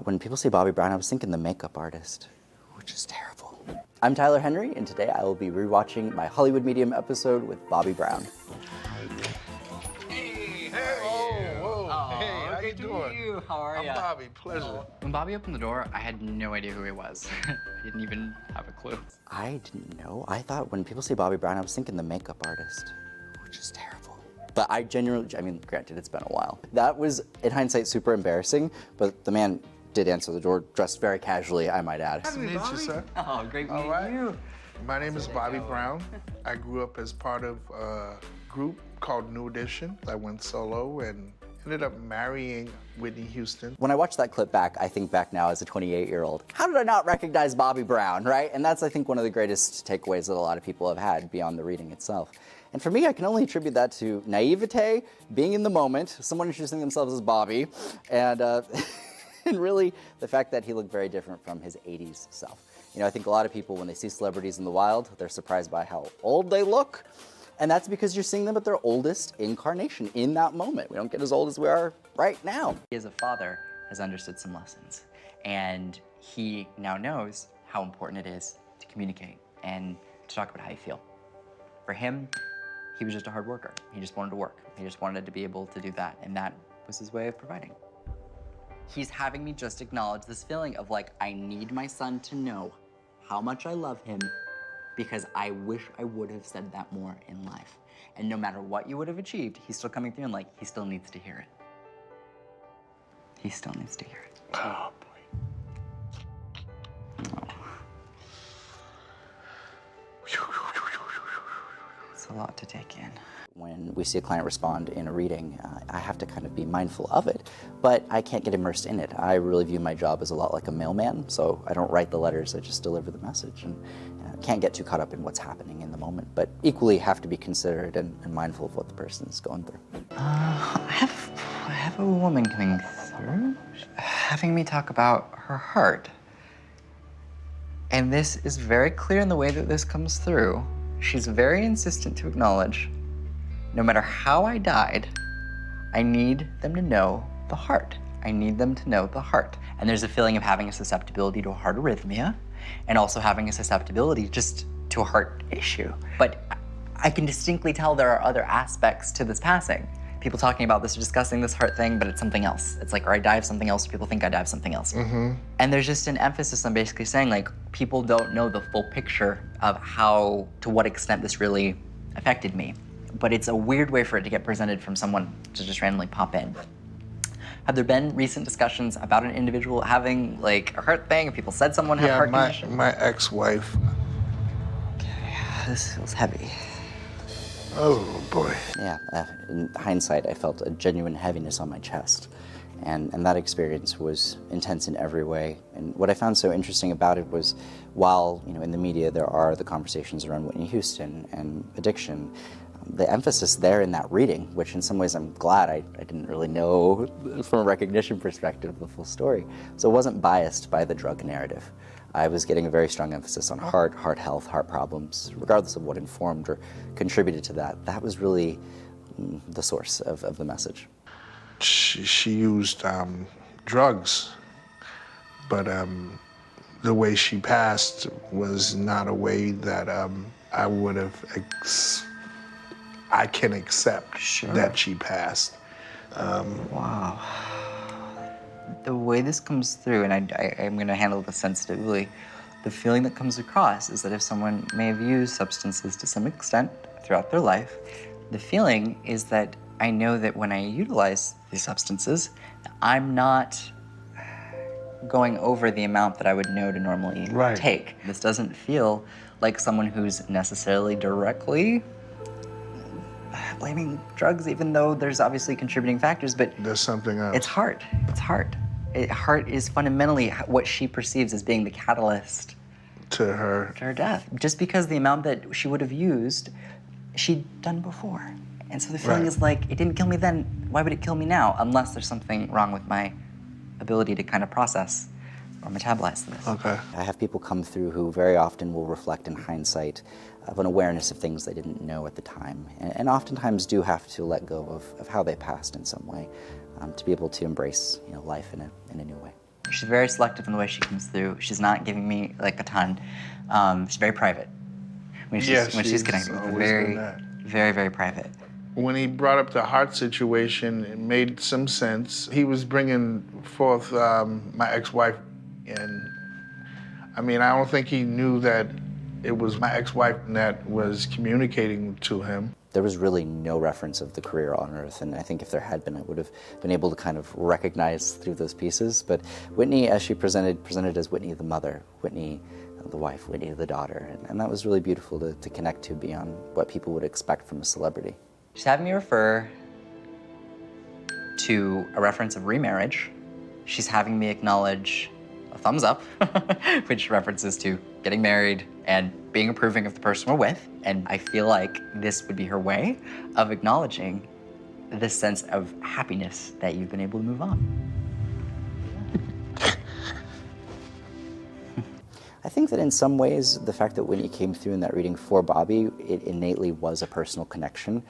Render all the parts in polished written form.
when people say Bobbi Brown, I was thinking the makeup artist, which is terrible. I'm Tyler Henry, and today I will be rewatching my Hollywood Medium episode with Bobbi Brown. Hey, Whoa. Hey, how you good to doing? meet you. How are I'm you? Bobby, pleasure. When Bobby opened the door, I had no idea who he was. I didn't even have a clue. I didn't know. I thought when people say Bobbi Brown, I was thinking the makeup artist, which is terrible. But I genuinely, granted, it's been a while. That was, in hindsight, super embarrassing, but the man did answer the door, dressed very casually, I might add. Nice to meet you, sir. Oh, great All meeting right. you. My name is Bobby Brown. I grew up as part of a group called New Edition. I went solo and ended up marrying Whitney Houston. When I watch that clip back, I think back now as a 28-year-old. How did I not recognize Bobbi Brown, right? And that's, I think, one of the greatest takeaways that a lot of people have had beyond the reading itself. And for me, I can only attribute that to naivete, being in the moment, someone introducing themselves as Bobby, and, and really the fact that he looked very different from his 80s self. You know, I think a lot of people, when they see celebrities in the wild, they're surprised by how old they look. And that's because you're seeing them at their oldest incarnation in that moment. We don't get as old as we are right now. He, as a father, has understood some lessons. And he now knows how important it is to communicate and to talk about how you feel. For him, he was just a hard worker. He just wanted to work. He just wanted to be able to do that. And that was his way of providing. He's having me just acknowledge this feeling of like, I need my son to know how much I love him, because I wish I would have said that more in life. And no matter what you would have achieved, he's still coming through and like, he still needs to hear it. He still needs to hear it. Oh, boy. It's a lot to take in. When we see a client respond in a reading, I have to kind of be mindful of it, but I can't get immersed in it. I really view my job as a lot like a mailman, so I don't write the letters, I just deliver the message, and can't get too caught up in what's happening in the moment, but equally have to be considerate and mindful of what the person is going through. I have a woman coming through, having me talk about her heart. And this is very clear in the way that this comes through. She's very insistent to acknowledge, no matter how I died, I need them to know the heart. I need them to know the heart. And there's a feeling of having a susceptibility to a heart arrhythmia, and also having a susceptibility just to a heart issue. But I can distinctly tell there are other aspects to this passing. People talking about this or discussing this heart thing, but it's something else. It's like, or I die of something else, or people think I die of something else. Mm-hmm. And there's just an emphasis on basically saying, like, people don't know the full picture of how, to what extent this really affected me. But it's a weird way for it to get presented from someone to just randomly pop in. Have there been recent discussions about an individual having like a heart thing? Have people said someone had a heart condition? My ex-wife. Okay, this feels heavy. Oh, boy. Yeah, in hindsight, I felt a genuine heaviness on my chest. And that experience was intense in every way. And what I found so interesting about it was, while in the media there are the conversations around Whitney Houston and addiction, the emphasis there in that reading, which in some ways I'm glad I didn't really know from a recognition perspective the full story. So it wasn't biased by the drug narrative. I was getting a very strong emphasis on heart health, heart problems, regardless of what informed or contributed to that. That was really the source of the message. She used drugs, but the way she passed was not a way that I would have I can accept that she passed. Wow. The way this comes through, and I'm going to handle this sensitively, the feeling that comes across is that if someone may have used substances to some extent throughout their life, the feeling is that I know that when I utilize these substances, I'm not going over the amount that I would know to normally take. This doesn't feel like someone who's necessarily directly blaming drugs, even though there's obviously contributing factors, but there's something else. It's heart. It's heart. Heart is fundamentally what she perceives as being the catalyst to her death. Just because the amount that she would have used, she'd done before. And so the feeling is like, it didn't kill me then, why would it kill me now? Unless there's something wrong with my ability to kind of process or metabolize this. Okay. I have people come through who very often will reflect in hindsight of an awareness of things they didn't know at the time, and oftentimes do have to let go of how they passed in some way to be able to embrace life in a new way. She's very selective in the way she comes through. She's not giving me like a ton. She's very private when she's connecting. Very, very private. When he brought up the heart situation, it made some sense. He was bringing forth my ex-wife, and I mean, I don't think he knew that it was my ex-wife that was communicating to him. There was really no reference of the career on Earth, and I think if there had been, I would have been able to kind of recognize through those pieces. But Whitney, as she presented as Whitney the mother, Whitney the wife, Whitney the daughter, and that was really beautiful to connect to beyond what people would expect from a celebrity. She's having me refer to a reference of remarriage. She's having me acknowledge a thumbs up, which references to getting married and being approving of the person we're with. And I feel like this would be her way of acknowledging this sense of happiness that you've been able to move on. I think that in some ways, the fact that Whitney came through in that reading for Bobbi, it innately was a personal connection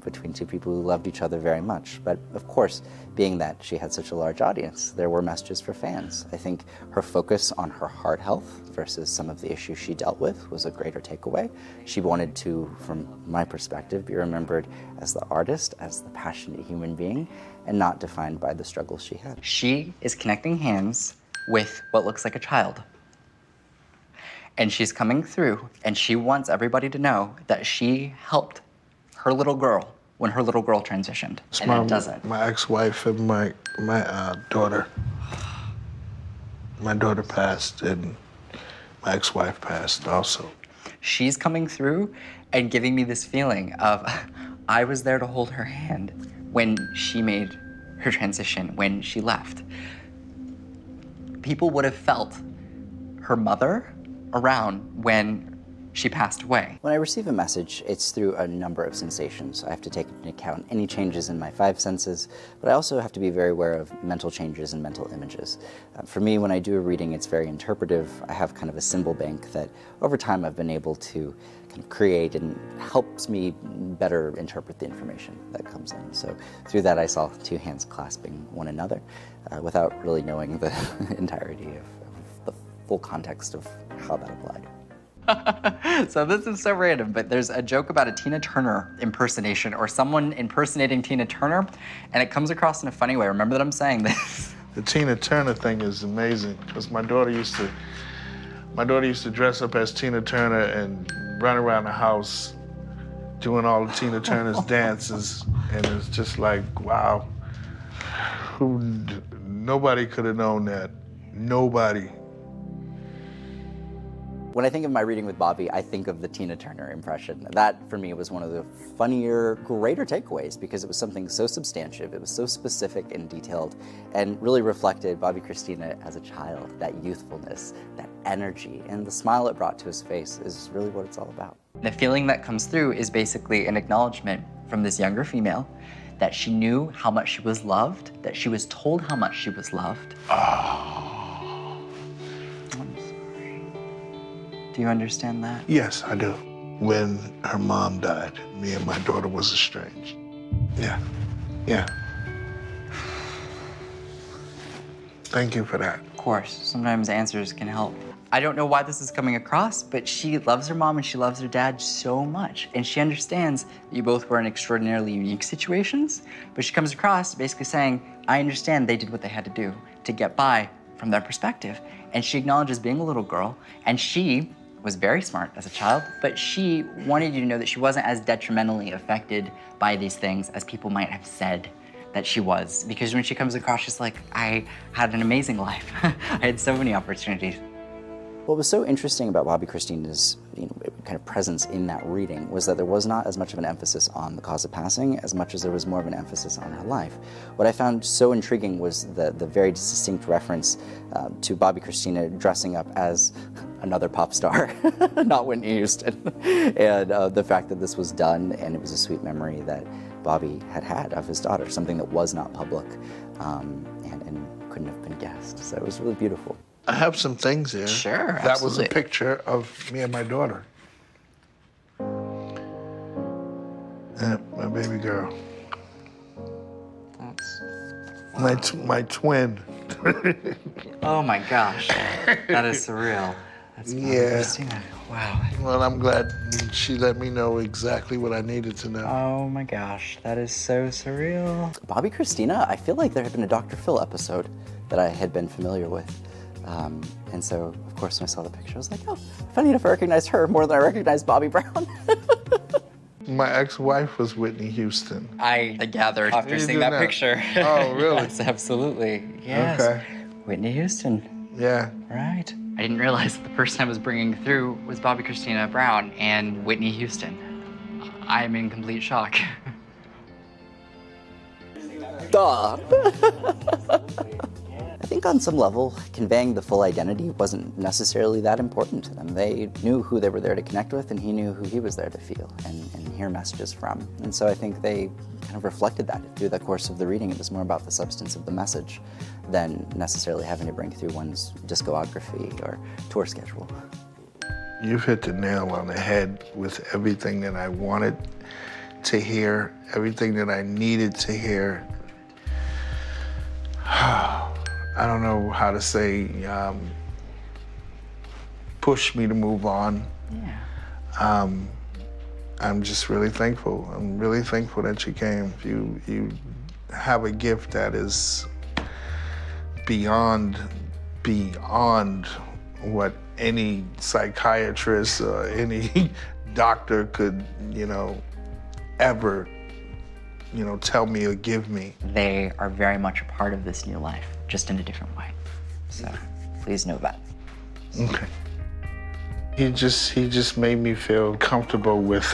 between two people who loved each other very much. But of course, being that she had such a large audience, there were messages for fans. I think her focus on her heart health versus some of the issues she dealt with was a greater takeaway. She wanted to, from my perspective, be remembered as the artist, as the passionate human being, and not defined by the struggles she had. She is connecting hands with what looks like a child. And she's coming through, and she wants everybody to know that she helped her little girl when her little girl transitioned. It's and it doesn't. My ex-wife and my daughter. My daughter passed, and my ex-wife passed also. She's coming through and giving me this feeling of I was there to hold her hand when she made her transition, when she left. People would have felt her mother around when she passed away. When I receive a message, it's through a number of sensations. I have to take into account any changes in my five senses, but I also have to be very aware of mental changes and mental images. For me, when I do a reading, it's very interpretive. I have kind of a symbol bank that over time I've been able to kind of create and helps me better interpret the information that comes in. So through that, I saw two hands clasping one another without really knowing the entirety of the full context of how that applied. So this is so random, but there's a joke about a Tina Turner impersonation or someone impersonating Tina Turner, and it comes across in a funny way. Remember that I'm saying this. The Tina Turner thing is amazing, because my daughter used to dress up as Tina Turner and run around the house doing all of Tina Turner's dances, and it's just like, wow, nobody could have known that. Nobody. When I think of my reading with Bobbi, I think of the Tina Turner impression. That, for me, was one of the funnier, greater takeaways because it was something so substantive, it was so specific and detailed, and really reflected Bobbi Kristina as a child, that youthfulness, that energy, and the smile it brought to his face is really what it's all about. The feeling that comes through is basically an acknowledgement from this younger female that she knew how much she was loved, that she was told how much she was loved. Do you understand that? Yes, I do. When her mom died, me and my daughter was estranged. Yeah. Thank you for that. Of course, sometimes answers can help. I don't know why this is coming across, but she loves her mom and she loves her dad so much. And she understands that you both were in extraordinarily unique situations, but she comes across basically saying, I understand they did what they had to do to get by from their perspective. And she acknowledges being a little girl, and she was very smart as a child, but she wanted you to know that she wasn't as detrimentally affected by these things as people might have said that she was. Because when she comes across, she's like, I had an amazing life. I had so many opportunities. What was so interesting about Bobbi Kristina's kind of presence in that reading was that there was not as much of an emphasis on the cause of passing as much as there was more of an emphasis on her life. What I found so intriguing was the very distinct reference to Bobbi Kristina dressing up as another pop star, not Whitney Houston, and the fact that this was done and it was a sweet memory that Bobbi had of his daughter, something that was not public and couldn't have been guessed. So it was really beautiful. I have some things here. Sure, absolutely. That was a picture of me and my daughter. Yeah, my baby girl. That's... My twin. Oh my gosh, that is surreal. That's Bobbi Yeah. Kristina. Wow. Well, I'm glad she let me know exactly what I needed to know. Oh my gosh, that is so surreal. Bobbi Kristina, I feel like there had been a Dr. Phil episode that I had been familiar with. And so, of course, when I saw the picture, I was like, oh, funny enough, I recognized her more than I recognized Bobbi Brown. My ex-wife was Whitney Houston. I gathered after You seeing did that not. picture. Oh, really? Yes, absolutely. Yes. Okay. Whitney Houston. Yeah. Right. I didn't realize that the person I was bringing through was Bobbi Kristina Brown and Whitney Houston. I'm in complete shock. Duh. I think on some level, conveying the full identity wasn't necessarily that important. And they knew who they were there to connect with, and he knew who he was there to feel and hear messages from. And so I think they kind of reflected that through the course of the reading. It was more about the substance of the message than necessarily having to bring through one's discography or tour schedule. You've hit the nail on the head with everything that I wanted to hear, everything that I needed to hear. I don't know how to say, push me to move on. Yeah. I'm just really thankful. I'm really thankful that you came. You have a gift that is beyond what any psychiatrist or any doctor could, ever, tell me or give me. They are very much a part of this new life, just in a different way. So please know that. Okay. He just made me feel comfortable with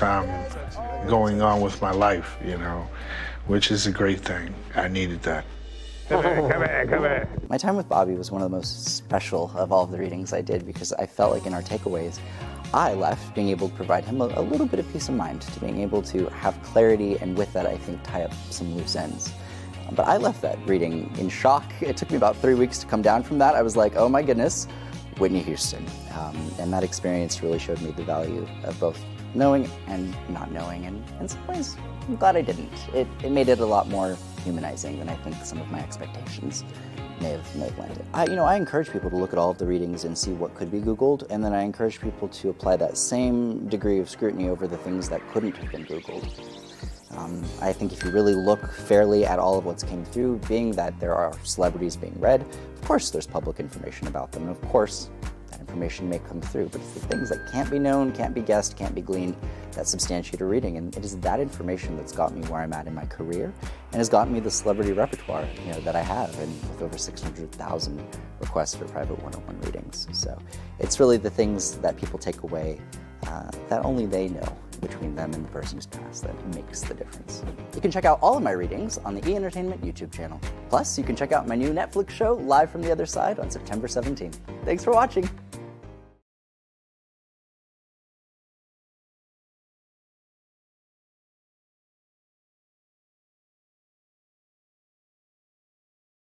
going on with my life, which is a great thing. I needed that. Come here. My time with Bobbi was one of the most special of all of the readings I did because I felt like in our takeaways, I left being able to provide him a little bit of peace of mind, to being able to have clarity, and with that, I think, tie up some loose ends. But I left that reading in shock. It took me about 3 weeks to come down from that. I was like, oh my goodness, Whitney Houston. And that experience really showed me the value of both knowing and not knowing. And in some ways, I'm glad I didn't. It made it a lot more humanizing than I think some of my expectations may have landed. I encourage people to look at all of the readings and see what could be Googled, and then I encourage people to apply that same degree of scrutiny over the things that couldn't have been Googled. I think if you really look fairly at all of what's came through, being that there are celebrities being read, of course there's public information about them, and of course that information may come through, but it's the things that can't be known, can't be guessed, can't be gleaned, that substantiate a reading, and it is that information that's got me where I'm at in my career, and has gotten me the celebrity repertoire that I have, and with over 600,000 requests for private one-on-one readings. So it's really the things that people take away that only they know between them and the person who's passed that makes the difference. You can check out all of my readings on the E! Entertainment YouTube channel. Plus, you can check out my new Netflix show, Live from the Other Side, on September 17th. Thanks for watching.